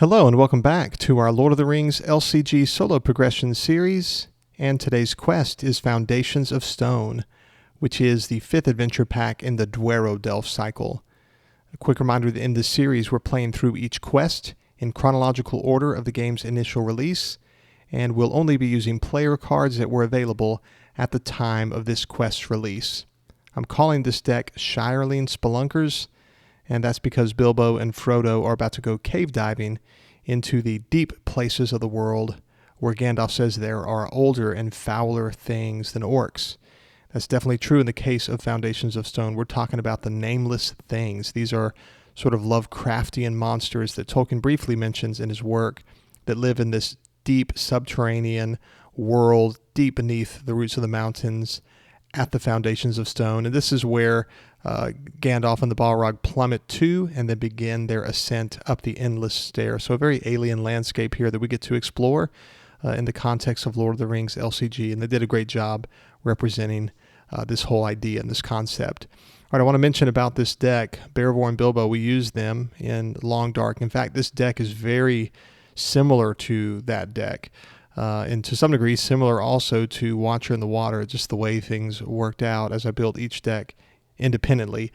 Hello and welcome back to our Lord of the Rings LCG solo progression series, and today's quest is Foundations of Stone, which is the 5th adventure pack in the Duero Delph cycle. A quick reminder that in this series we're playing through each quest in chronological order of the game's initial release, and we'll only be using player cards that were available at the time of this quest's release. I'm calling this deck Shireling Spelunkers, and that's because Bilbo and Frodo are about to go cave diving into the deep places of the world where Gandalf says there are older and fouler things than orcs. That's definitely true in the case of Foundations of Stone. We're talking about the nameless things. These are sort of Lovecraftian monsters that Tolkien briefly mentions in his work that live in this deep subterranean world deep beneath the roots of the mountains at the Foundations of Stone. And this is where Gandalf and the Balrog plummet to and then begin their ascent up the endless stair. So a very alien landscape here that we get to explore in the context of Lord of the Rings LCG. And they did a great job representing this whole idea and this concept. All right, I want to mention about this deck, Bearvor and Bilbo, we use them in Long Dark. In fact, this deck is very similar to that deck. And to some degree similar also to Watcher in the Water, just the way things worked out as I built each deck independently.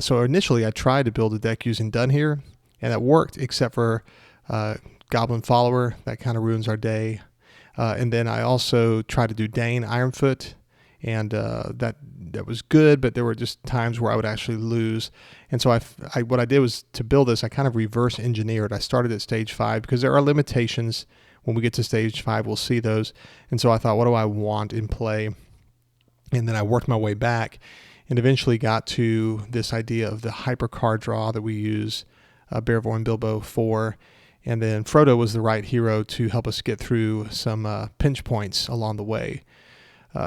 So initially I tried to build a deck using Dunhere, and that worked except for Goblin Follower. That kind of ruins our day. And then I also tried to do Dane Ironfoot, and that was good, but there were just times where I would actually lose. And so what I did was, to build this, I kind of reverse engineered. I started at stage 5 because there are limitations. When we get to stage 5, we'll see those. And so I thought, what do I want in play? And then I worked my way back and eventually got to this idea of the hyper card draw that we use Bearvor and Bilbo for. And then Frodo was the right hero to help us get through some pinch points along the way.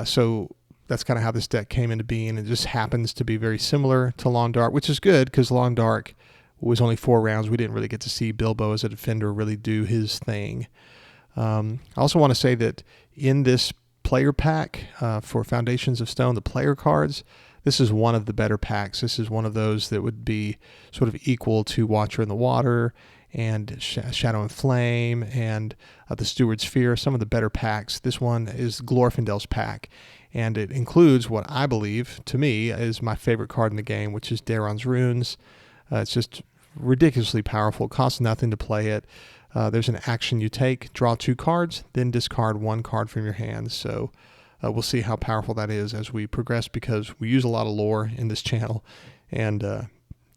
So that's kind of how this deck came into being. It just happens to be very similar to Long Dark, which is good because Long Dark was only 4 rounds. We didn't really get to see Bilbo as a defender really do his thing. I also want to say that in this player pack for Foundations of Stone, the player cards, this is one of the better packs. This is one of those that would be sort of equal to Watcher in the Water and Shadow and Flame and the Steward's Fear, some of the better packs. This one is Glorfindel's pack, and it includes what I believe, to me, is my favorite card in the game, which is Daeron's Runes. It's just ridiculously powerful. It costs nothing to play it. There's an action you take, draw 2 cards, then discard 1 card from your hand. So we'll see how powerful that is as we progress, because we use a lot of lore in this channel, and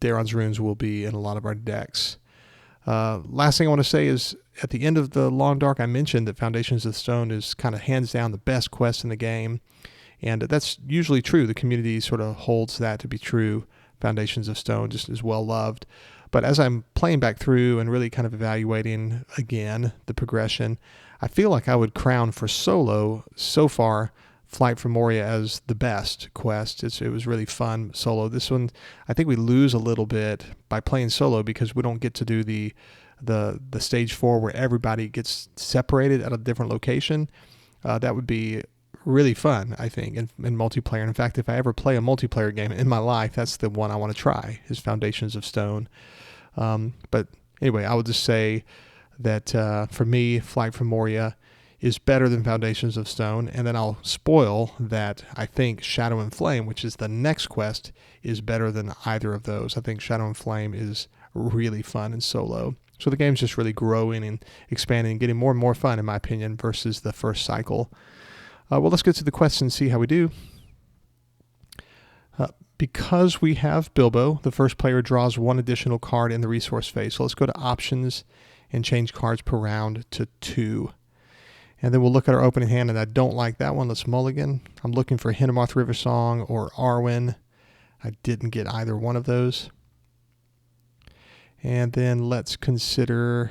Daeron's Runes will be in a lot of our decks. Last thing I want to say is, at the end of the Long Dark, I mentioned that Foundations of Stone is kind of hands down the best quest in the game, and that's usually true. The community sort of holds that to be true. Foundations of Stone just is well loved. But as I'm playing back through and really kind of evaluating again the progression, I feel like I would crown for solo so far Flight from Moria as the best quest. It was really fun solo. This one, I think we lose a little bit by playing solo because we don't get to do the stage 4 where everybody gets separated at a different location. That would be really fun, I think, in multiplayer. In fact, if I ever play a multiplayer game in my life, that's the one I want to try, is Foundations of Stone. But anyway, I would just say that for me, Flight from Moria is better than Foundations of Stone, and then I'll spoil that I think Shadow and Flame, which is the next quest, is better than either of those. I think Shadow and Flame is really fun in solo. So the game's just really growing and expanding and getting more and more fun, in my opinion, versus the first cycle. Well, let's get to the quest and see how we do. Because we have Bilbo, the first player draws 1 additional card in the resource phase. So let's go to options and change cards per round to 2. And then we'll look at our opening hand, and I don't like that one. Let's mulligan. I'm looking for Hinnomarth River Song or Arwen. I didn't get either one of those. And then let's consider...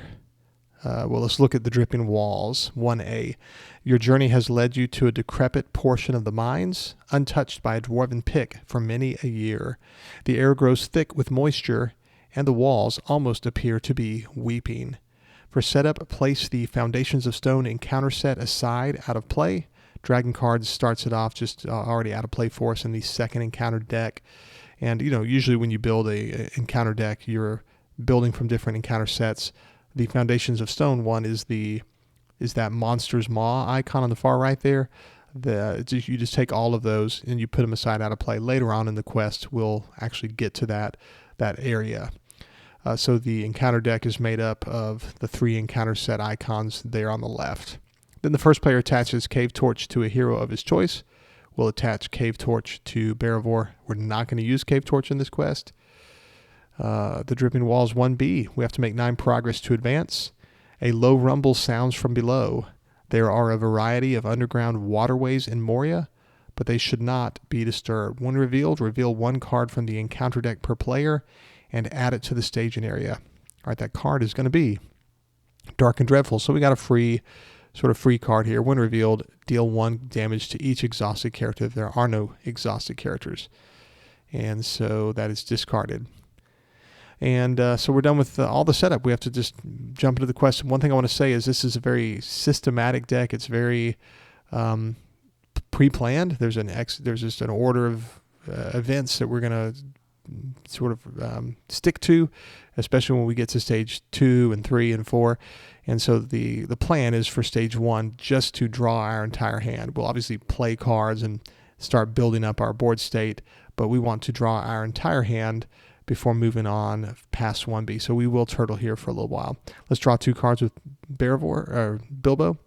let's look at the Dripping Walls, 1A. Your journey has led you to a decrepit portion of the mines, untouched by a dwarven pick for many a year. The air grows thick with moisture, and the walls almost appear to be weeping. For setup, place the Foundations of Stone encounter set aside out of play. Dragon Cards starts it off just already out of play for us in the second encounter deck. And, usually when you build a encounter deck, you're building from different encounter sets The Foundations of Stone one is that Monster's Maw icon on the far right there. You just take all of those and you put them aside out of play. Later on in the quest, we'll actually get to that area. So the encounter deck is made up of the 3 encounter set icons there on the left. Then the first player attaches Cave Torch to a hero of his choice. We'll attach Cave Torch to Barivore. We're not going to use Cave Torch in this quest. The Dripping Walls 1B. We have to make 9 progress to advance. A low rumble sounds from below. There are a variety of underground waterways in Moria, but they should not be disturbed. When revealed, reveal 1 card from the encounter deck per player and add it to the staging area. All right, that card is going to be Dark and Dreadful. So we got a free card here. When revealed, deal 1 damage to each exhausted character. There are no exhausted characters. And so that is discarded. And so we're done with all the setup. We have to just jump into the quest. One thing I want to say is this is a very systematic deck. It's very pre-planned. There's just an order of events that we're going to sort of stick to, especially when we get to stage 2 and 3 and 4. And so the plan is for stage 1 just to draw our entire hand. We'll obviously play cards and start building up our board state, but we want to draw our entire hand before moving on past 1B. So we will turtle here for a little while. Let's draw 2 cards with Bilbo.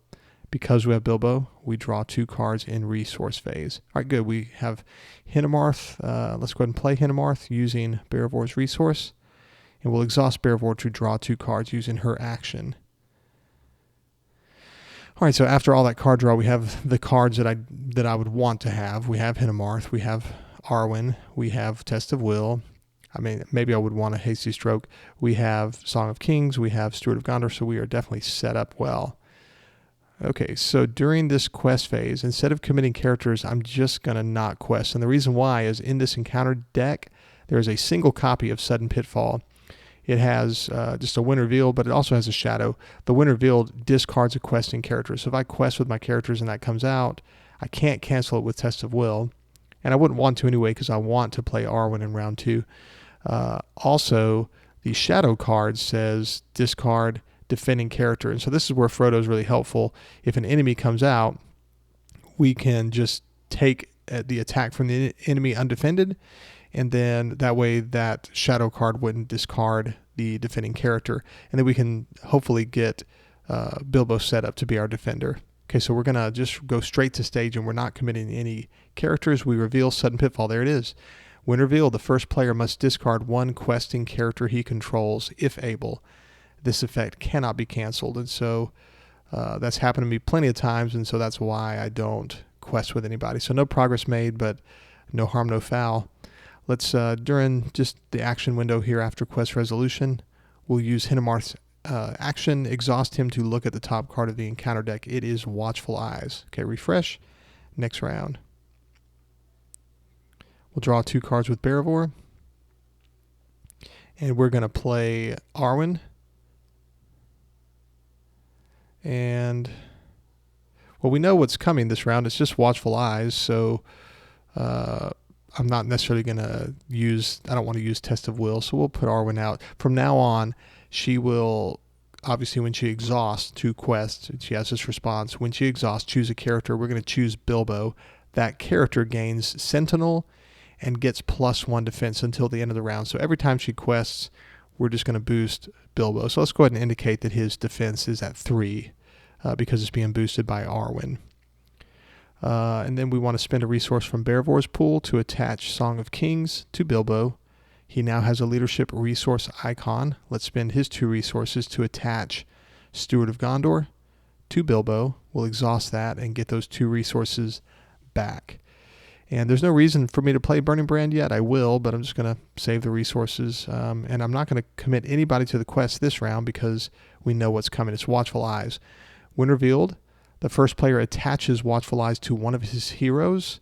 Because we have Bilbo, we draw 2 cards in resource phase. All right, good. We have Hinnemarth. Let's go ahead and play Hinnemarth using Barivore's resource. And we'll exhaust Barivore to draw 2 cards using her action. All right, so after all that card draw, we have the cards that I would want to have. We have Hinnemarth. We have Arwen. We have Test of Will. I mean, maybe I would want a Hasty Stroke. We have Song of Kings. We have Steward of Gondor, so we are definitely set up well. Okay, so during this quest phase, instead of committing characters, I'm just going to not quest. And the reason why is in this encounter deck, there is a single copy of Sudden Pitfall. It has just a When Revealed, but it also has a Shadow. The When Revealed discards a questing character. So if I quest with my characters and that comes out, I can't cancel it with Test of Will. And I wouldn't want to anyway because I want to play Arwen in round 2. Also, the Shadow card says discard defending character. And so this is where Frodo is really helpful. If an enemy comes out, we can just take the attack from the enemy undefended, and then that way that Shadow card wouldn't discard the defending character. And then we can hopefully get Bilbo set up to be our defender. Okay, so we're going to just go straight to stage, and we're not committing any characters. We reveal Sudden Pitfall. There it is. When revealed, the first player must discard 1 questing character he controls, if able. This effect cannot be canceled, and so that's happened to me plenty of times, and so that's why I don't quest with anybody. So no progress made, but no harm, no foul. Let's, during just the action window here after quest resolution, we'll use Hinnemarth's action, exhaust him to look at the top card of the encounter deck. It is Watchful Eyes. Okay, refresh. Next round. We'll draw 2 cards with Barivore. And we're going to play Arwen. And, well, we know what's coming this round. It's just Watchful Eyes, so I'm not necessarily going to I don't want to use Test of Will, so we'll put Arwen out. From now on, she will, obviously when she exhausts 2 quests, she has this response. When she exhausts, choose a character. We're going to choose Bilbo. That character gains Sentinel and gets +1 defense until the end of the round. So every time she quests, we're just going to boost Bilbo. So let's go ahead and indicate that his defense is at 3 because it's being boosted by Arwen. And then we want to spend a resource from Barivore's pool to attach Song of Kings to Bilbo. He now has a leadership resource icon. Let's spend his 2 resources to attach Steward of Gondor to Bilbo. We'll exhaust that and get those 2 resources back. And there's no reason for me to play Burning Brand yet. I will, but I'm just going to save the resources. And I'm not going to commit anybody to the quest this round because we know what's coming. It's Watchful Eyes. When revealed, the first player attaches Watchful Eyes to one of his heroes.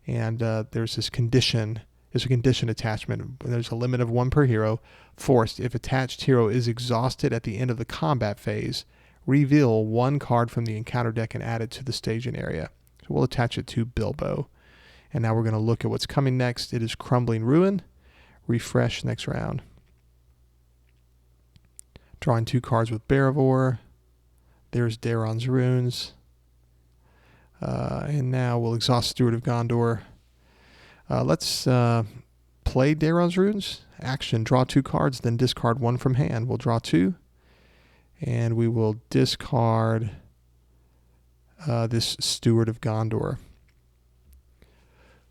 And there's this condition. There's a condition attachment. There's a limit of 1 per hero. Forced, if attached hero is exhausted at the end of the combat phase, reveal 1 card from the encounter deck and add it to the staging area. So we'll attach it to Bilbo. And now we're going to look at what's coming next. It is Crumbling Ruin. Refresh next round. Drawing 2 cards with Barivore. There's Daron's Runes. And now we'll exhaust Steward of Gondor. Let's play Daron's Runes. Action, draw 2 cards, then discard 1 from hand. We'll draw 2. And we will discard this Steward of Gondor.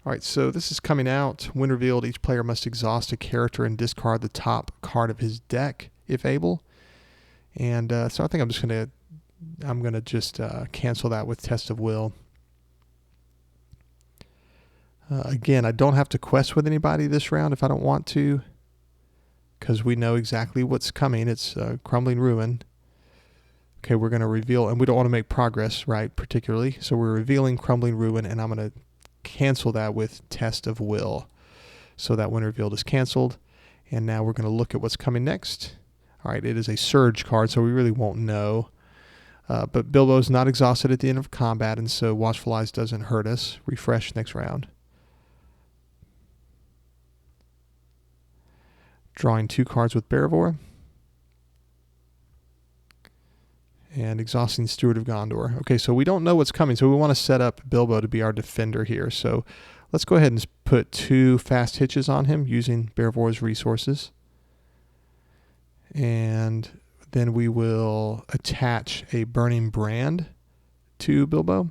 All right, so this is coming out. When revealed, each player must exhaust a character and discard the top card of his deck, if able. And so I think I'm gonna just cancel that with Test of Will. Again, I don't have to quest with anybody this round if I don't want to, because we know exactly what's coming. It's Crumbling Ruin. Okay, we're going to reveal, and we don't want to make progress, right, particularly. So we're revealing Crumbling Ruin, and I'm going to cancel that with Test of Will. So that when revealed is canceled. And now we're going to look at what's coming next. All right, it is a Surge card, so we really won't know. But Bilbo's not exhausted at the end of combat, and so Watchful Eyes doesn't hurt us. Refresh next round. Drawing 2 cards with Barivore. And exhausting Steward of Gondor. Okay, so we don't know what's coming, so we want to set up Bilbo to be our defender here. So let's go ahead and put 2 fast hitches on him using Barivore's resources. And then we will attach a Burning Brand to Bilbo.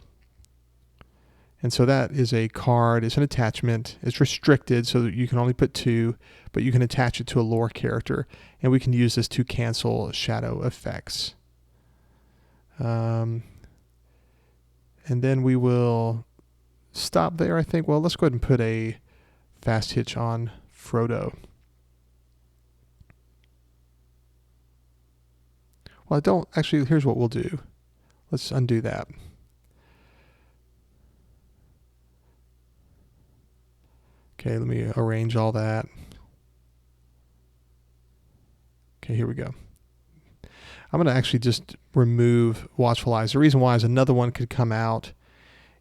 And so that is a card, it's an attachment. It's restricted so that you can only put 2, but you can attach it to a lore character. And we can use this to cancel shadow effects. And then we will stop there, I think. Well, let's go ahead and put a fast hitch on Frodo. Well, I don't, actually, here's what we'll do. Let's undo that. Okay, let me arrange all that. Okay, here we go. I'm going to actually just remove Watchful Eyes. The reason why is another one could come out,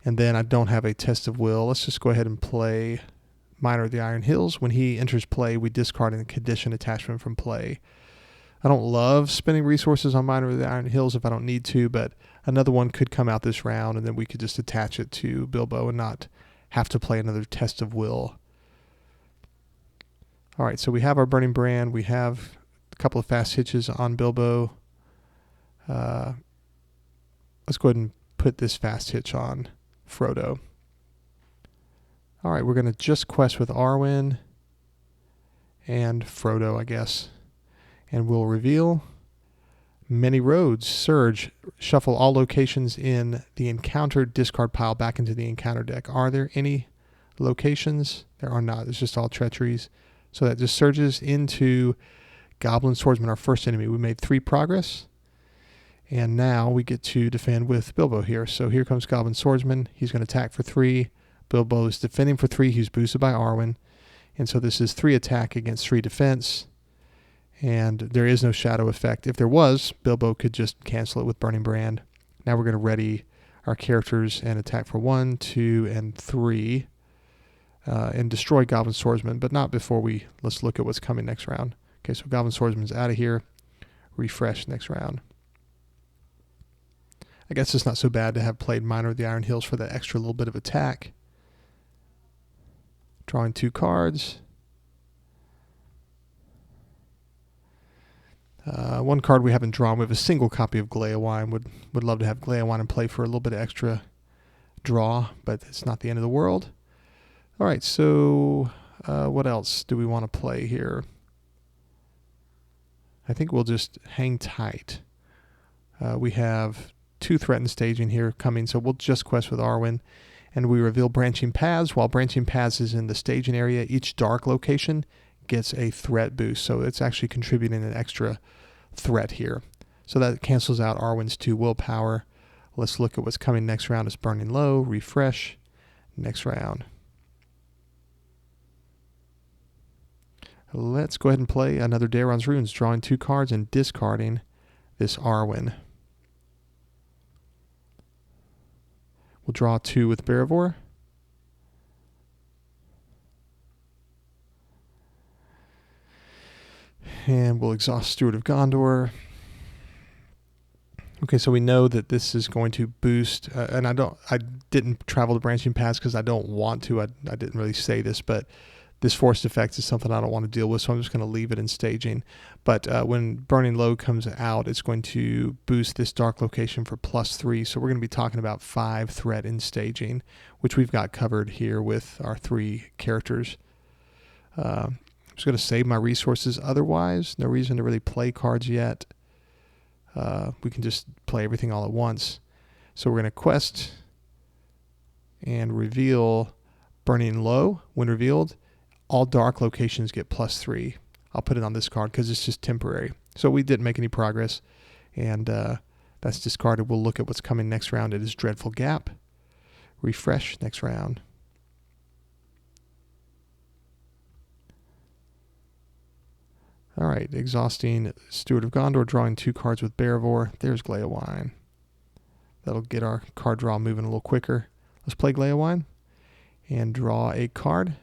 and then I don't have a Test of Will. Let's just go ahead and play Miner of the Iron Hills. When he enters play, we discard a condition attachment from play. I don't love spending resources on Miner of the Iron Hills if I don't need to, but another one could come out this round, and then we could just attach it to Bilbo and not have to play another Test of Will. All right, so we have our Burning Brand. We have a couple of fast hitches on Bilbo. Let's go ahead and put this fast hitch on Frodo. All right, we're going to just quest with Arwen and Frodo, I guess. And we'll reveal Many Roads. Surge. Shuffle all locations in the encounter discard pile back into the encounter deck. Are there any locations? There are not. It's just all treacheries. So that just surges into Goblin Swordsman, our first enemy. We made 3 progress. And now we get to defend with Bilbo here. So here comes Goblin Swordsman. He's going to attack for 3. Bilbo is defending for 3. He's boosted by Arwen. And so this is 3 attack against 3 defense. And there is no shadow effect. If there was, Bilbo could just cancel it with Burning Brand. Now we're going to ready our characters and attack for 1, 2, and 3. And destroy Goblin Swordsman, but not before let's look at what's coming next round. Okay, so Goblin Swordsman's out of here. Refresh next round. I guess it's not so bad to have played Miner of the Iron Hills for that extra little bit of attack. Drawing 2 cards. One card we haven't drawn. We have a single copy of Gleowine. Would love to have Gleowine in play for a little bit of extra draw, but it's not the end of the world. All right, so what else do we want to play here? I think we'll just hang tight. We have 2 threatened staging here coming, so we'll just quest with Arwen. And we reveal Branching Paths. While Branching Paths is in the staging area, each dark location gets a threat boost. So it's actually contributing an extra threat here. So that cancels out Arwen's 2 willpower. Let's look at what's coming next round. It's Burning Low. Refresh. Next round. Let's go ahead and play another Daron's Runes, drawing 2 cards and discarding this Arwen. We'll draw 2 with Barivore. And we'll exhaust Steward of Gondor. Okay, so we know that this is going to boost, and I didn't travel the branching paths because I don't want to. I didn't really say this, but this forced effect is something I don't want to deal with, so I'm just going to leave it in staging. But when Burning Low comes out, it's going to boost this dark location for +3. So we're going to be talking about 5 threat in staging, which we've got covered here with our 3 characters. I'm just going to save my resources otherwise. No reason to really play cards yet. We can just play everything all at once. So we're going to quest and reveal Burning Low. When revealed, all dark locations get +3. I'll put it on this card because it's just temporary. So we didn't make any progress, and that's discarded. We'll look at what's coming next round. It is Dreadful Gap. Refresh next round. All right, exhausting Steward of Gondor, drawing 2 cards with Barivore. There's Gleowine. That'll get our card draw moving a little quicker. Let's play Gleowine and draw a card.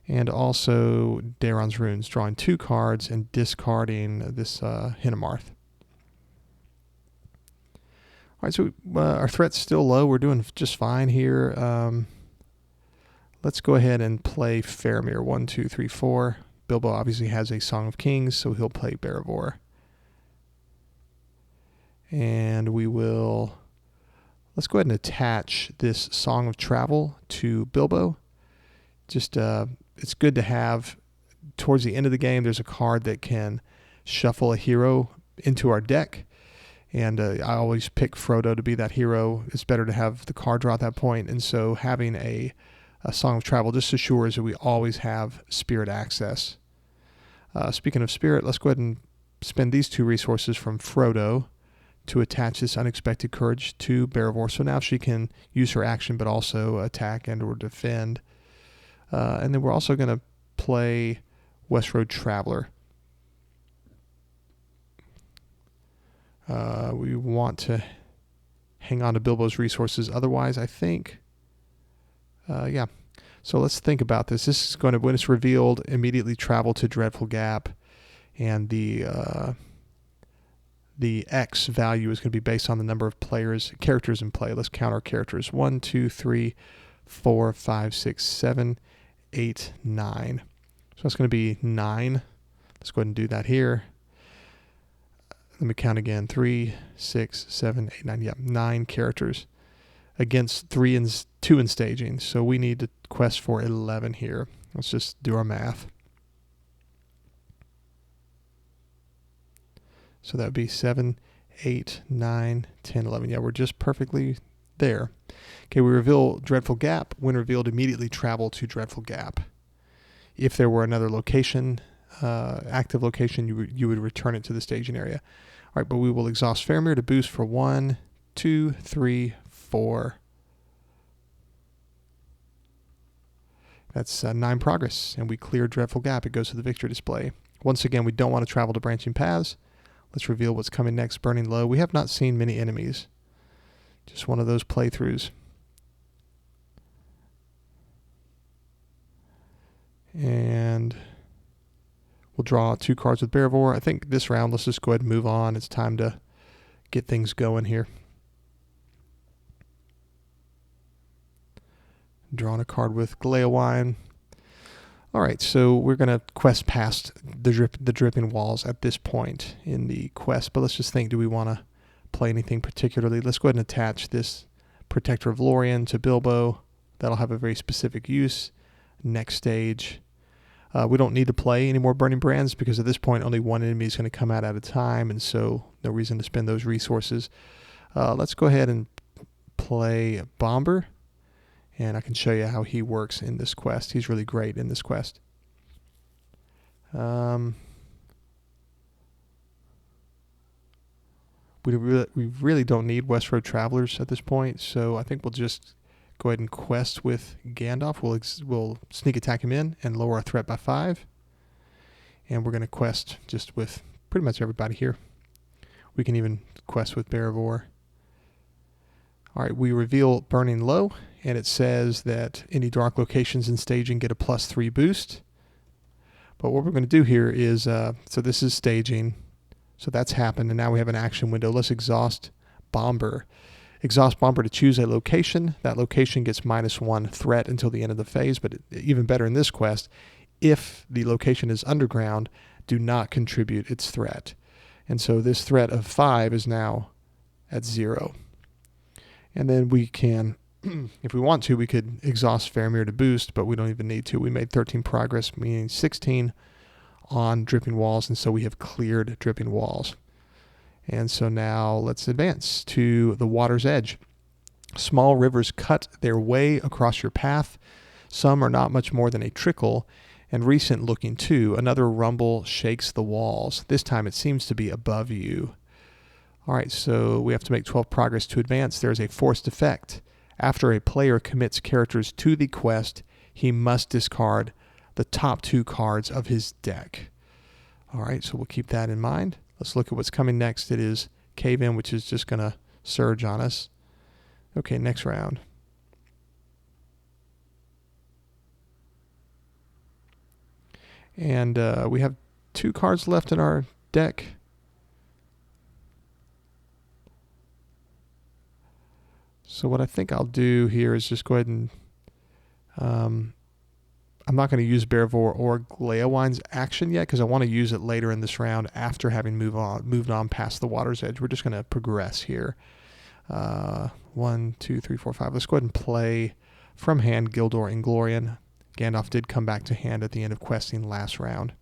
And also Daeron's Runes, drawing 2 cards and discarding this Hinemarth. All right, so our threat's still low. We're doing just fine here. Let's go ahead and play Faramir. 1, 2, 3, 4. Bilbo obviously has a Song of Kings, so he'll play Barivore. And let's go ahead and attach this Song of Travel to Bilbo. Just, it's good to have, towards the end of the game, there's a card that can shuffle a hero into our deck. And I always pick Frodo to be that hero. It's better to have the card draw at that point. And so having a Song of Travel just assures that we always have spirit access. Speaking of spirit, let's go ahead and spend these 2 resources from Frodo to attach this Unexpected Courage to Barivore. So now she can use her action but also attack and or defend. And then we're also going to play Westroad Traveler. We want to hang on to Bilbo's resources otherwise, I think. Yeah. So let's think about this. This is going to, when it's revealed, immediately travel to Dreadful Gap. And the X value is going to be based on the number of characters in play. Let's count our characters. 1, 2, 3, 4, 5, 6, 7, 8, 9. So that's going to be 9. Let's go ahead and do that here. Let me count again. 3, 6, 7, 8, 9. Yeah, 9 characters against 3 and 2 in staging. So we need to quest for 11 here. Let's just do our math. So that would be 7, 8, 9, 10, 11. Yeah, we're just perfectly there. Okay, we reveal Dreadful Gap. When revealed, immediately travel to Dreadful Gap. If there were another location, active location, you would return it to the staging area. All right, but we will exhaust Faramir to boost for 1, 2, 3, 4. That's 9 progress, and we clear Dreadful Gap. It goes to the victory display. Once again, we don't want to travel to branching paths. Let's reveal what's coming next. Burning Low. We have not seen many enemies. Just one of those playthroughs. And we'll draw 2 cards with Barivore. I think this round, let's just go ahead and move on. It's time to get things going here. Drawing a card with Gleowine. All right, so we're going to quest past the dripping walls at this point in the quest, but let's just think, do we want to play anything particularly? Let's go ahead and attach this Protector of Lorien to Bilbo. That'll have a very specific use. Next stage. We don't need to play any more Burning Brands because at this point only one enemy is going to come out at a time, and so no reason to spend those resources. Let's go ahead and play Bomber. And I can show you how he works in this quest. He's really great in this quest. We really don't need Westroad Travelers at this point, so I think we'll just go ahead and quest with Gandalf. We'll sneak attack him in and lower our threat by 5. And we're going to quest just with pretty much everybody here. We can even quest with Barivore. All right, we reveal Burning Low, and it says that any dark locations in staging get a +3 boost. But what we're going to do here is, so this is staging. So that's happened, and now we have an action window. Let's exhaust Bomber. Exhaust Bomber to choose a location. That location gets -1 threat until the end of the phase, but even better in this quest, if the location is underground, do not contribute its threat. And so this threat of 5 is now at 0. And then we can, if we want to, we could exhaust Faramir to boost, but we don't even need to. We made 13 progress, meaning 16 on dripping walls, and so we have cleared dripping walls. And so now let's advance to the water's edge. Small rivers cut their way across your path. Some are not much more than a trickle, and recent looking too. Another rumble shakes the walls. This time it seems to be above you. All right, so we have to make 12 progress to advance. There's a forced effect. After a player commits characters to the quest, he must discard the top 2 cards of his deck. All right, so we'll keep that in mind. Let's look at what's coming next. It is Cave In, which is just going to surge on us. Okay, next round. And we have 2 cards left in our deck. So what I think I'll do here is just go ahead and I'm not going to use Bearvor or Gleowine's action yet because I want to use it later in this round after having moved on past the water's edge. We're just going to progress here. 1, 2, 3, 4, 5. Let's go ahead and play from hand Gildor Inglorian. Gandalf did come back to hand at the end of questing last round.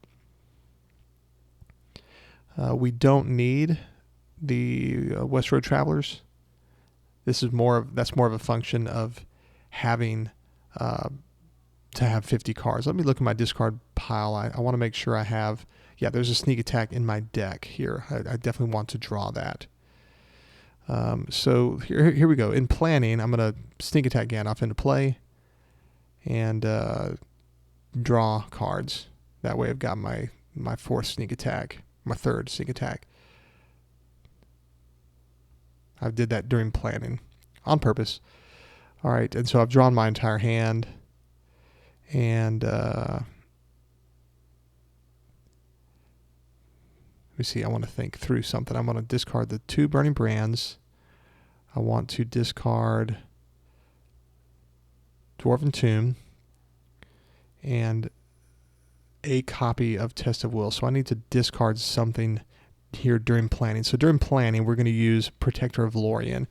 We don't need the West Road Travelers. That's more of a function of having to have 50 cards. Let me look at my discard pile. I want to make sure I have, there's a sneak attack in my deck here. I definitely want to draw that. So here we go. In planning, I'm going to sneak attack Gandalf into play and draw cards. That way I've got my 4th sneak attack, my 3rd sneak attack. I did that during planning on purpose. All right, and so I've drawn my entire hand. And let me see, I want to think through something. I want to discard the 2 Burning Brands. I want to discard Dwarven Tomb and a copy of Test of Will. So I need to discard something here during planning. So during planning, we're going to use Protector of Lorien.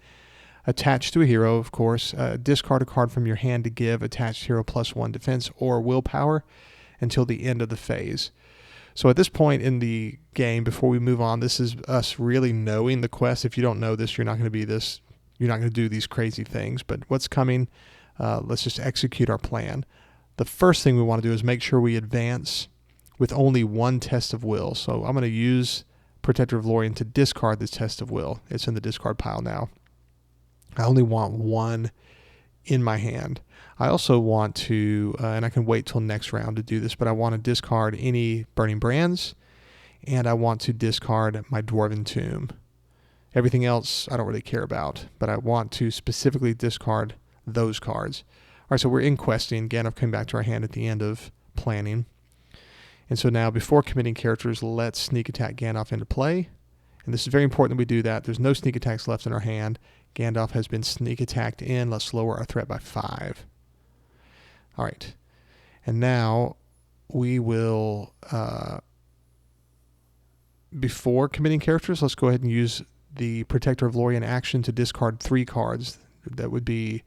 Attached to a hero, of course. Discard a card from your hand to give attached hero +1 defense or willpower until the end of the phase. So at this point in the game, before we move on, this is us really knowing the quest. If you don't know this, you're not going to do these crazy things. But what's coming, let's just execute our plan. The first thing we want to do is make sure we advance with only 1 Test of Will. So I'm going to use Protector of Lorien to discard this Test of Will. It's in the discard pile now. I only want 1 in my hand. I also want to, and I can wait till next round to do this, but I want to discard any Burning Brands, and I want to discard my Dwarven Tomb. Everything else I don't really care about, but I want to specifically discard those cards. All right, so we're in questing. Gandalf came back to our hand at the end of planning. And so now, before committing characters, let's sneak attack Gandalf into play. And this is very important that we do that. There's no sneak attacks left in our hand. Gandalf has been sneak attacked in. Let's lower our threat by 5. All right. And now we will, before committing characters, let's go ahead and use the Protector of Lorien action to discard 3 cards. That would be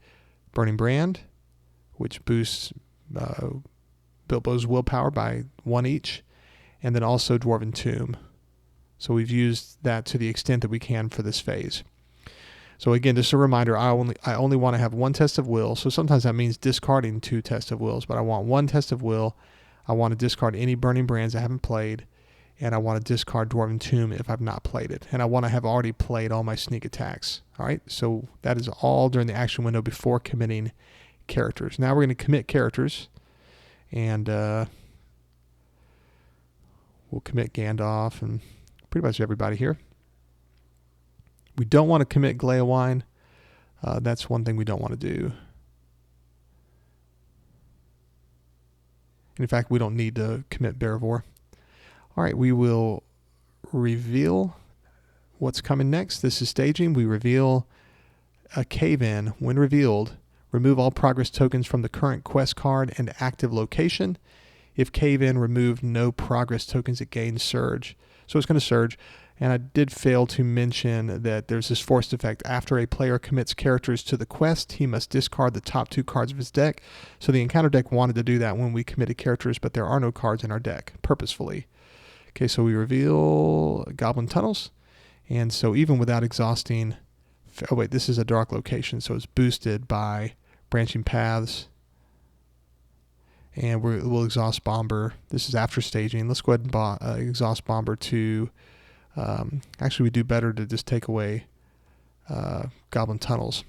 Burning Brand, which boosts Bilbo's willpower by 1 each, and then also Dwarven Tomb. So we've used that to the extent that we can for this phase. So again, just a reminder, I only want to have 1 Test of Will. So sometimes that means discarding 2 Test of Wills, but I want 1 Test of Will. I want to discard any Burning Brands I haven't played, and I want to discard Dwarven Tomb if I've not played it. And I want to have already played all my sneak attacks. All right, so that is all during the action window before committing characters. Now we're going to commit characters, and we'll commit Gandalf and pretty much everybody here. We don't want to commit Gleowine. That's one thing we don't want to do. In fact, we don't need to commit Bearvor. All right, we will reveal what's coming next. This is staging. We reveal a cave-in. When revealed, remove all progress tokens from the current quest card and active location. If cave-in removed no progress tokens, it gains surge. So it's going to surge. And I did fail to mention that there's this forced effect. After a player commits characters to the quest, he must discard the top 2 cards of his deck. So the encounter deck wanted to do that when we committed characters, but there are no cards in our deck, purposefully. Okay, so we reveal Goblin Tunnels. And so even without exhausting... Oh wait, this is a dark location, so it's boosted by Branching Paths. And we'll exhaust Bomber. This is after staging. Let's go ahead and exhaust Bomber to... actually, we do better to just take away Goblin Tunnels.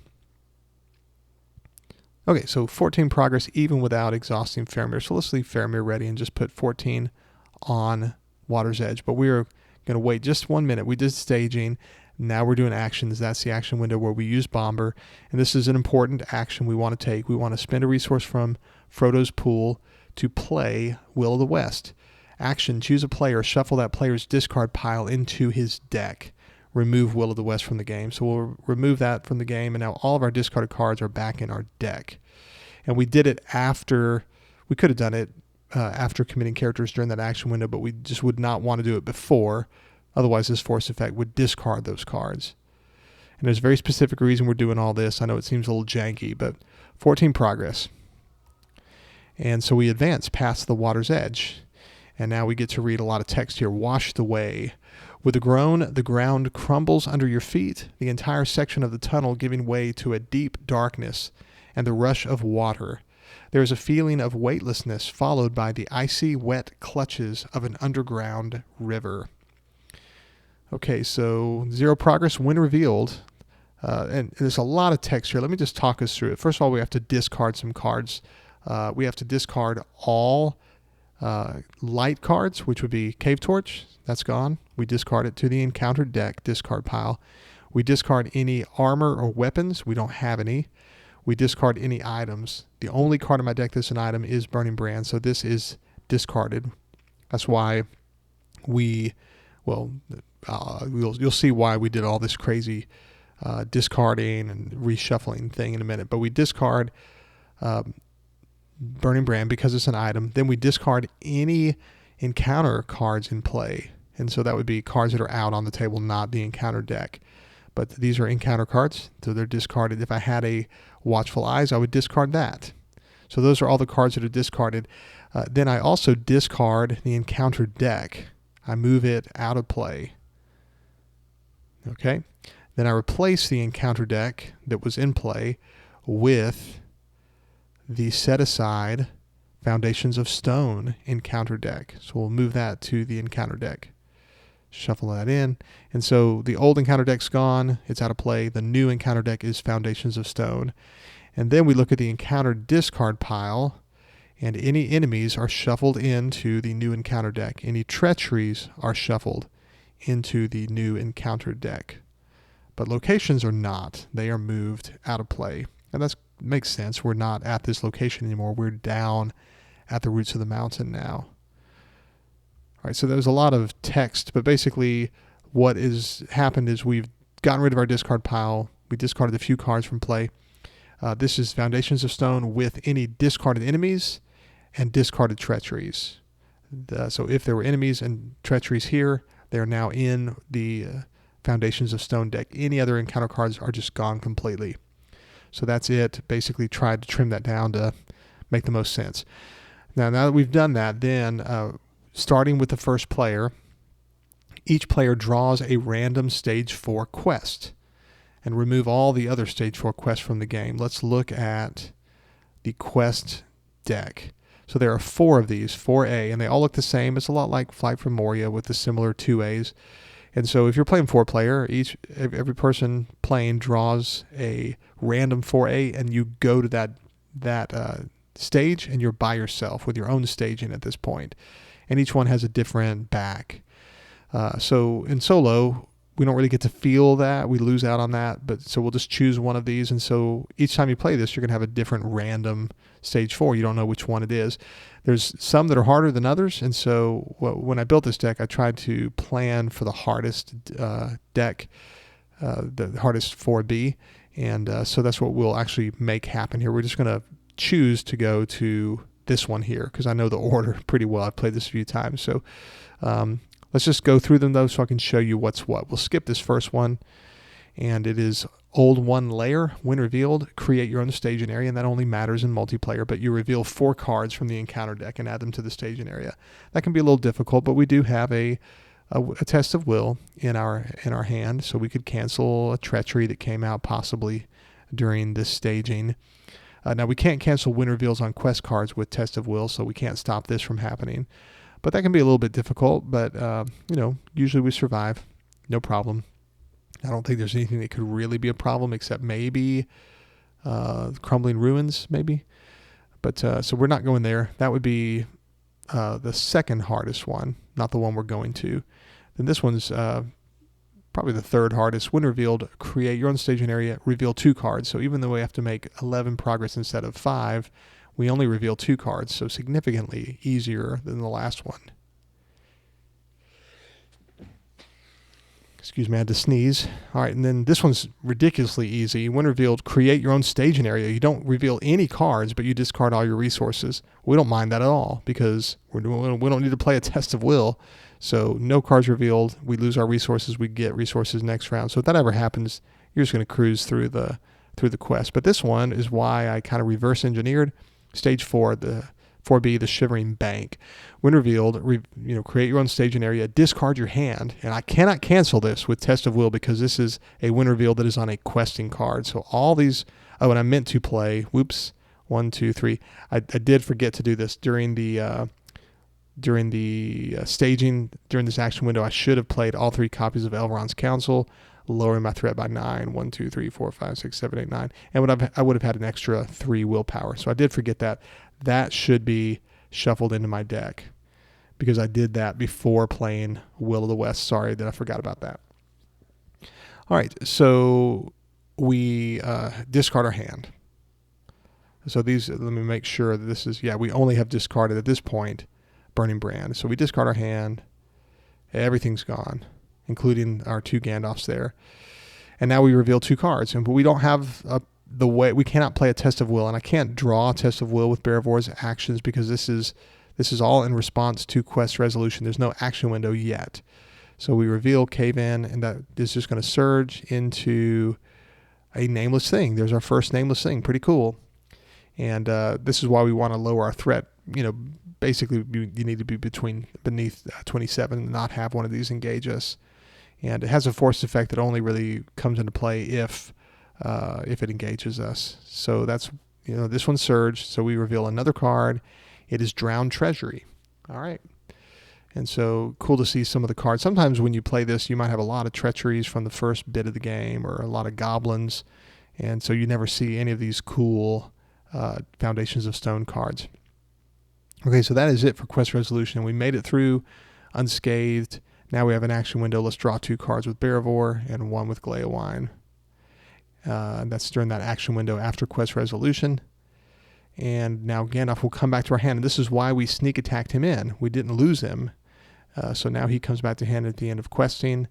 Okay, so 14 progress even without exhausting Faramir. So let's leave Faramir ready and just put 14 on Water's Edge. But we're going to wait just 1 minute. We did staging. Now we're doing actions. That's the action window where we use Bomber. And this is an important action we want to take. We want to spend a resource from Frodo's pool to play Will of the West. Action, choose a player, shuffle that player's discard pile into his deck. Remove Will of the West from the game. So we'll remove that from the game, and now all of our discarded cards are back in our deck. And we did it after, we could have done it after committing characters during that action window, but we just would not want to do it before. Otherwise, this force effect would discard those cards. And there's a very specific reason we're doing all this. I know it seems a little janky, but 14 progress. And so we advance past the Water's Edge. And now we get to read a lot of text here. Washed away. With a groan, the ground crumbles under your feet, the entire section of the tunnel giving way to a deep darkness and the rush of water. There is a feeling of weightlessness followed by the icy, wet clutches of an underground river. Okay, so 0 progress when revealed. And there's a lot of text here. Let me just talk us through it. First of all, we have to discard some cards. We have to discard all light cards, which would be Cave Torch. That's gone. We discard it to the encounter deck discard pile. We discard any armor or weapons. We don't have any. We discard any items. The only card in my deck that's an item is Burning Brand, so this is discarded. That's why we, well, you'll see why we did all this crazy discarding and reshuffling thing in a minute. But we discard Burning Brand because it's an item. Then we discard any encounter cards in play. And so that would be cards that are out on the table, not the encounter deck. But these are encounter cards, so they're discarded. If I had a Watchful Eyes, I would discard that. So those are all the cards that are discarded. Then I also discard the encounter deck. I move it out of play. Okay. Then I replace the encounter deck that was in play with the set aside Foundations of Stone encounter deck. So we'll move that to the encounter deck. Shuffle that in. And so the old encounter deck's gone. It's out of play. The new encounter deck is Foundations of Stone. And then we look at the encounter discard pile, and any enemies are shuffled into the new encounter deck. Any treacheries are shuffled into the new encounter deck. But locations are not. They are moved out of play. And that makes sense. We're not at this location anymore. We're down at the roots of the mountain now. All right, so there's a lot of text, but basically what has happened is we've gotten rid of our discard pile. We discarded a few cards from play. This is Foundations of Stone with any discarded enemies and discarded treacheries. So if there were enemies and treacheries here, they are now in the Foundations of Stone deck. Any other encounter cards are just gone completely. So that's it. Basically tried to trim that down to make the most sense. Now that we've done that, then starting with the first player, each player draws a random Stage 4 quest and remove all the other Stage 4 quests from the game. Let's look at the quest deck. So there are 4 of these, 4A, and they all look the same. It's a lot like Flight from Moria with the similar 2As. And so if you're playing 4-player, every person playing draws a random 4A, and you go to that stage, and you're by yourself with your own staging at this point. And each one has a different back. So in solo, we don't really get to feel that. We lose out on that. But so we'll just choose one of these. And so each time you play this, you're going to have a different random stage 4. You don't know which one it is. There's some that are harder than others. And so when I built this deck, I tried to plan for the hardest deck, the hardest 4B. And so that's what we'll actually make happen here. We're just going to choose to go to this one here because I know the order pretty well. I've played this a few times. So let's just go through them though so I can show you what's what. We'll skip this first one, and it is Old One Layer. When revealed, create your own staging area, and that only matters in multiplayer, but you reveal 4 cards from the encounter deck and add them to the staging area. That can be a little difficult, but we do have a test of will in our hand, so we could cancel a treachery that came out possibly during this staging. Now we can't cancel win reveals on quest cards with test of will, so we can't stop this from happening. But that can be a little bit difficult, but usually we survive, no problem. I don't think there's anything that could really be a problem except maybe Crumbling Ruins, maybe. But so we're not going there. That would be the second hardest one, not the one we're going to. Then this one's probably the third hardest. When revealed, create your own staging area, reveal 2 cards. So even though we have to make 11 progress instead of 5, we only reveal 2 cards, so significantly easier than the last one. Excuse me, I had to sneeze. All right, and then this one's ridiculously easy. When revealed, create your own staging area. You don't reveal any cards, but you discard all your resources. We don't mind that at all because we don't need to play a test of will. So no cards revealed. We lose our resources. We get resources next round. So if that ever happens, you're just going to cruise through the quest. But this one is why I kind of reverse engineered stage 4, the 4B, the Shivering Bank. When revealed, create your own staging area, discard your hand. And I cannot cancel this with Test of Will because this is a when revealed that is on a questing card. So all these, and I meant to play, whoops, 1, 2, 3. I did forget to do this during the staging, during this action window. I should have played all 3 copies of Elrond's Council, lowering my threat by 9. 1, 2, 3, 4, 5, 6, 7, 8, 9. And I would have had an extra 3 willpower. So I did forget that. That should be shuffled into my deck because I did that before playing Will of the West. Sorry that I forgot about that. All right, so we discard our hand. So these, let me make sure that this is, we only have discarded at this point Burning Brand. So we discard our hand. Everything's gone, including our 2 Gandalfs there. And now we reveal 2 cards, but we don't have we cannot play a Test of Will, and I can't draw a Test of Will with Berevor's actions because this is all in response to quest resolution. There's no action window yet. So we reveal Cave In, and that is just going to surge into a Nameless Thing. There's our first Nameless Thing. Pretty cool. And this is why we want to lower our threat. Basically, you need to be beneath 27 and not have one of these engage us. And it has a force effect that only really comes into play if it engages us. So that's, this one surged. So we reveal another card. It is Drowned Treasury. All right. And so cool to see some of the cards. Sometimes when you play this, you might have a lot of treacheries from the first bit of the game or a lot of goblins. And so you never see any of these cool Foundations of Stone cards. Okay, so that is it for quest resolution. We made it through unscathed. Now we have an action window. Let's draw 2 cards with Berevor and 1 with Gleowine. That's during that action window after quest resolution. And now Gandalf will come back to our hand. And this is why we sneak attacked him in. We didn't lose him. So now he comes back to hand at the end of questing.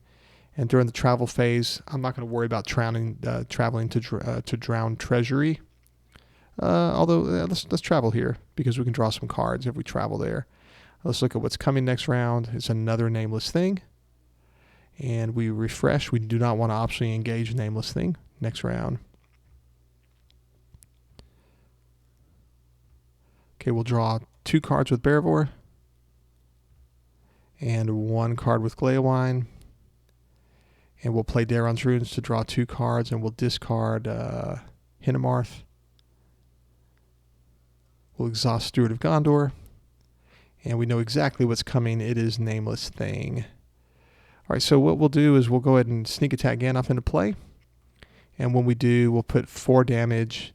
And during the travel phase, I'm not going to worry about traveling to Drowned Treasury. Although let's travel here because we can draw some cards if we travel there. Let's look at what's coming next round. It's another Nameless Thing. And we refresh. We do not want to optionally engage Nameless Thing next round. Okay, we'll draw 2 cards with Berevor and 1 card with Gleowine. And we'll play Daron's Runes to draw 2 cards, and we'll discard Hinemarth. We'll exhaust Steward of Gondor. And we know exactly what's coming. It is Nameless Thing. All right, so what we'll do is we'll go ahead and sneak attack Gandalf into play. And when we do, we'll put 4 damage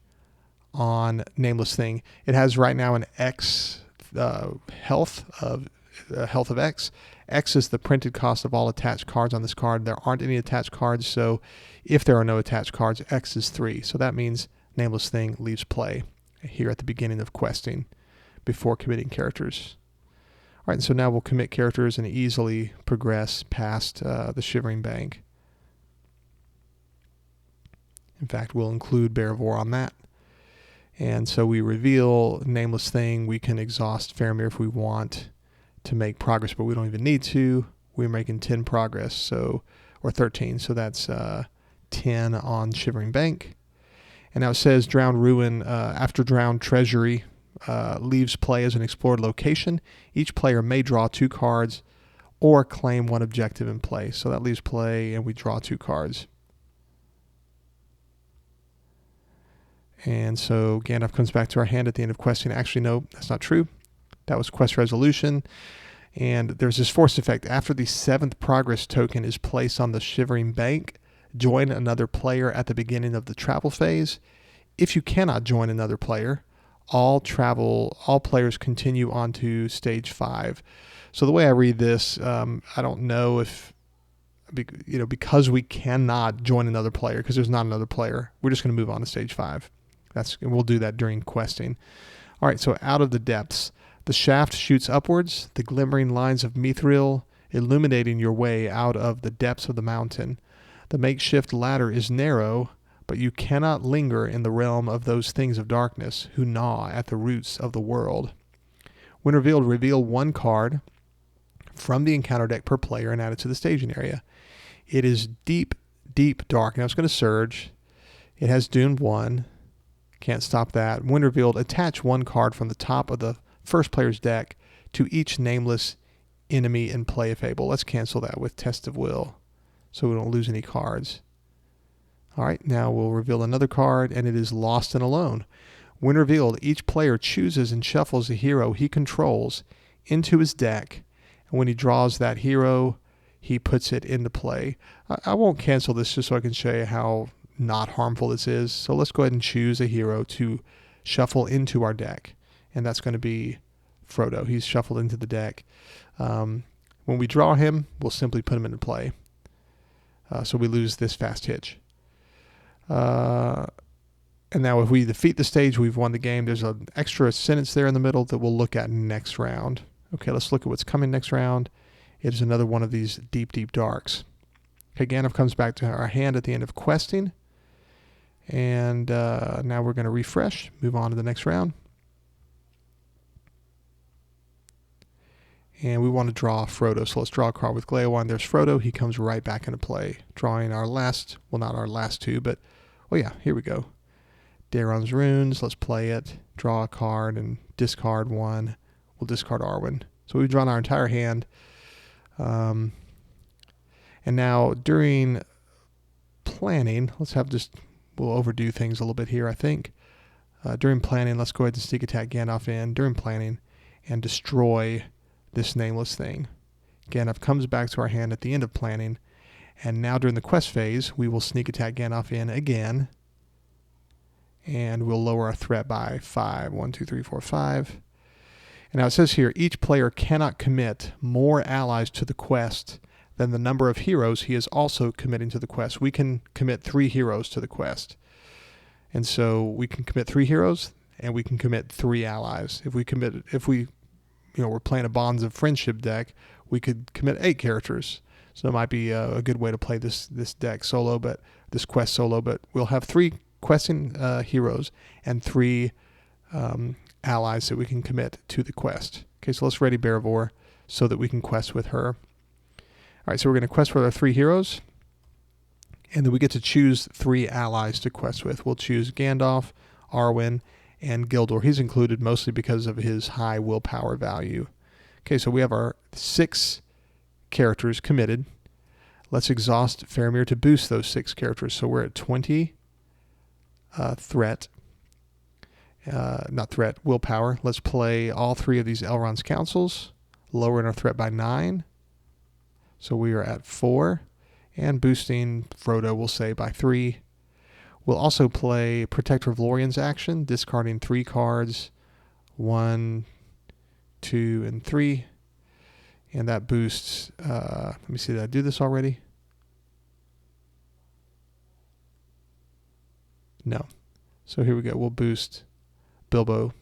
on Nameless Thing. It has right now an X health of X. X is the printed cost of all attached cards on this card. There aren't any attached cards, so if there are no attached cards, X is 3. So that means Nameless Thing leaves play here at the beginning of questing before committing characters. All right, so now we'll commit characters and easily progress past the Shivering Bank. In fact, we'll include Bearivore on that. And so we reveal Nameless Thing. We can exhaust Faramir if we want to make progress, but we don't even need to. We're making 10 progress, so, or 13, so that's 10 on Shivering Bank. And now it says Drowned Ruin, after Drowned Treasury leaves play as an explored location. Each player may draw 2 cards or claim 1 objective in play. So that leaves play, and we draw 2 cards. And so Gandalf comes back to our hand at the end of questing. Actually, no, that's not true. That was quest resolution. And there's this force effect. After the 7th progress token is placed on the Shivering Bank, join another player at the beginning of the travel phase. If you cannot join another player, all players continue on to stage 5. So the way I read this, I don't know if, because we cannot join another player, because there's not another player, we're just going to move on to stage 5. We'll do that during questing. All right, so out of the depths, the shaft shoots upwards, the glimmering lines of Mithril illuminating your way out of the depths of the mountain. The makeshift ladder is narrow, but you cannot linger in the realm of those things of darkness who gnaw at the roots of the world. When revealed, reveal 1 card from the encounter deck per player and add it to the staging area. It is deep, deep dark. Now it's going to surge. It has Dune 1. Can't stop that. When revealed, attach 1 card from the top of the first player's deck to each nameless enemy in play if able. Let's cancel that with Test of Will so we don't lose any cards. All right, now we'll reveal another card, and it is Lost and Alone. When revealed, each player chooses and shuffles a hero he controls into his deck, and when he draws that hero, he puts it into play. I won't cancel this just so I can show you how not harmful this is. So let's go ahead and choose a hero to shuffle into our deck, and that's going to be Frodo. He's shuffled into the deck. When we draw him, we'll simply put him into play. So we lose this fast hitch. And now if we defeat the stage, we've won the game. There's an extra sentence there in the middle that we'll look at next round. Okay, let's look at what's coming next round. It is another one of these deep, deep darks. Okay, Gandalf comes back to our hand at the end of questing. And now we're going to refresh, move on to the next round. And we want to draw Frodo. So let's draw a card with Glaowine. There's Frodo. He comes right back into play. Drawing our last, well, not our last 2, but, well, yeah, here we go. Daeron's Runes. Let's play it. Draw a card and discard 1. We'll discard Arwen. So we've drawn our entire hand. And now during planning, we'll overdo things a little bit here, I think. During planning, let's go ahead and sneak attack Gandalf in during planning and destroy this nameless thing. Gandalf comes back to our hand at the end of planning, and now during the quest phase, we will sneak attack Gandalf in again, and we'll lower our threat by 5. 1, 2, 3, 4, 5. And now it says here, each player cannot commit more allies to the quest than the number of heroes he is also committing to the quest. We can commit 3 heroes to the quest. And so we can commit 3 heroes, and we can commit 3 allies. If we're playing a Bonds of Friendship deck, we could commit 8 characters. So it might be a good way to play this deck solo, but this quest solo. But we'll have 3 questing heroes and 3 allies that we can commit to the quest. Okay, so let's ready Bearivore so that we can quest with her. All right, so we're going to quest with our 3 heroes, and then we get to choose 3 allies to quest with. We'll choose Gandalf, Arwen, and Gildor. He's included mostly because of his high willpower value. Okay, so we have our 6 characters committed. Let's exhaust Faramir to boost those 6 characters. So we're at 20 willpower. Let's play all 3 of these Elrond's councils, lowering our threat by 9. So we are at 4, and boosting Frodo, we'll say, by 3. We'll also play Protector of Lorien's action, discarding 3 cards, 1, 2, and 3. And that boosts, let me see, did I do this already? No. So here we go. We'll boost Bilbo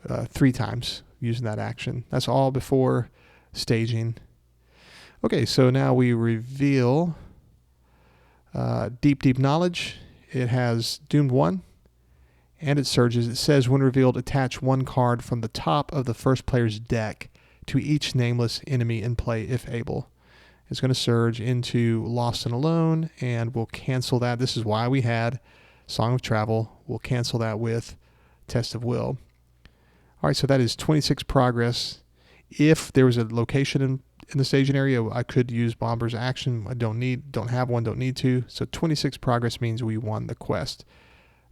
3 times using that action. That's all before staging. Okay, so now we reveal Deep Knowledge. It has Doomed 1, and it surges. It says, when revealed, attach 1 card from the top of the first player's deck to each nameless enemy in play if able. It's going to surge into Lost and Alone, and we'll cancel that. This is why we had Song of Travel. We'll cancel that with Test of Will. All right, so that is 26 progress. If there was a location in the staging area, I could use Bomber's action. I don't have one, don't need to. So 26 progress means we won the quest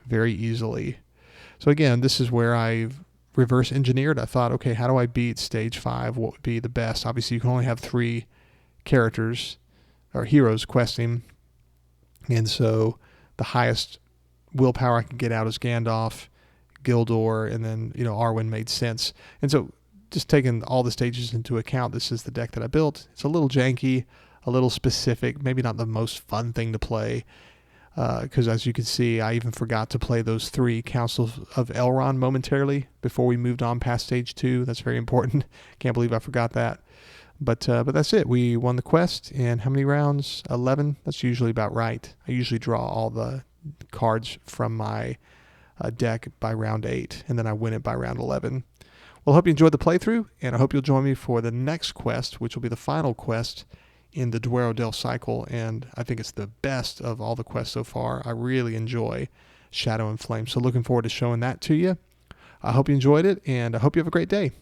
very easily. So again, this is where I've reverse engineered. I thought, okay, how do I beat stage 5? What would be the best? Obviously, you can only have 3 characters or heroes questing. And so the highest willpower I could get out is Gandalf, Gildor, and then, Arwen made sense. And so just taking all the stages into account, this is the deck that I built. It's a little janky, a little specific, maybe not the most fun thing to play. Because as you can see, I even forgot to play those 3 Councils of Elrond momentarily before we moved on past stage 2. That's very important. Can't believe I forgot that. But that's it. We won the quest. And how many rounds? 11. That's usually about right. I usually draw all the cards from my deck by round 8, and then I win it by round 11. Well, I hope you enjoyed the playthrough, and I hope you'll join me for the next quest, which will be the final quest in the Dwero cycle, and I think it's the best of all the quests so far. I really enjoy Shadow and Flame, so looking forward to showing that to you. I hope you enjoyed it, and I hope you have a great day.